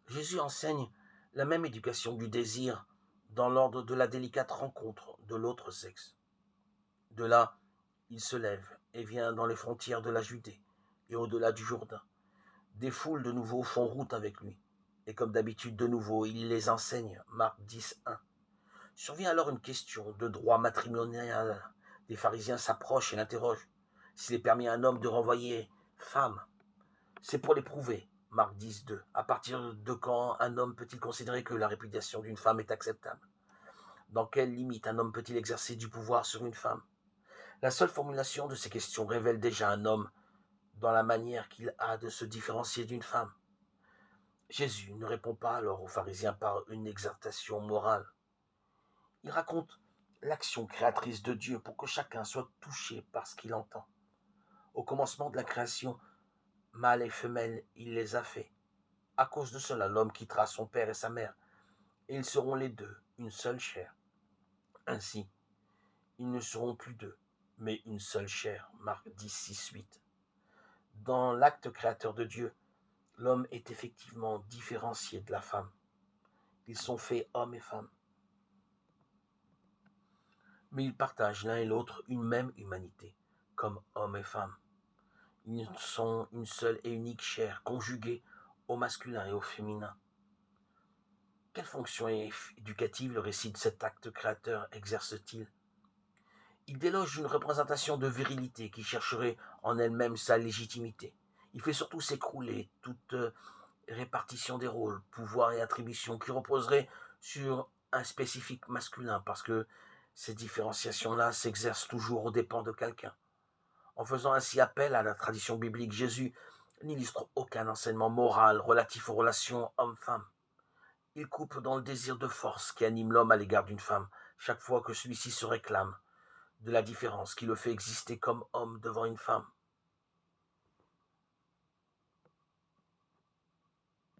Jésus enseigne la même éducation du désir dans l'ordre de la délicate rencontre de l'autre sexe. De là, il se lève et vient dans les frontières de la Judée et au-delà du Jourdain. Des foules de nouveau font route avec lui. Et comme d'habitude, de nouveau, il les enseigne. Marc 10, 1. Survient alors une question de droit matrimonial. Les pharisiens s'approchent et l'interrogent. S'il est permis à un homme de renvoyer femme, c'est pour l'éprouver. Marc 10, 2. À partir de quand un homme peut-il considérer que la répudiation d'une femme est acceptable? Dans quelle limite un homme peut-il exercer du pouvoir sur une femme? La seule formulation de ces questions révèle déjà un homme dans la manière qu'il a de se différencier d'une femme. Jésus ne répond pas alors aux pharisiens par une exhortation morale. Il raconte l'action créatrice de Dieu pour que chacun soit touché par ce qu'il entend. Au commencement de la création, mâle et femelle, il les a faits. À cause de cela, l'homme quittera son père et sa mère, et ils seront les deux une seule chair. Ainsi, ils ne seront plus deux, mais une seule chair. Marc 10, 6, 8. Dans l'acte créateur de Dieu, l'homme est effectivement différencié de la femme. Ils sont faits hommes et femmes. Mais ils partagent l'un et l'autre une même humanité, comme hommes et femmes. Ils sont une seule et unique chair, conjuguée au masculin et au féminin. Quelle fonction éducative le récit de cet acte créateur exerce-t-il? Il déloge une représentation de virilité qui chercherait en elle-même sa légitimité. Il fait surtout s'écrouler toute répartition des rôles, pouvoirs et attributions qui reposeraient sur un spécifique masculin, parce que ces différenciations-là s'exercent toujours aux dépens de quelqu'un. En faisant ainsi appel à la tradition biblique, Jésus n'illustre aucun enseignement moral relatif aux relations homme-femme. Il coupe dans le désir de force qui anime l'homme à l'égard d'une femme, chaque fois que celui-ci se réclame de la différence qui le fait exister comme homme devant une femme.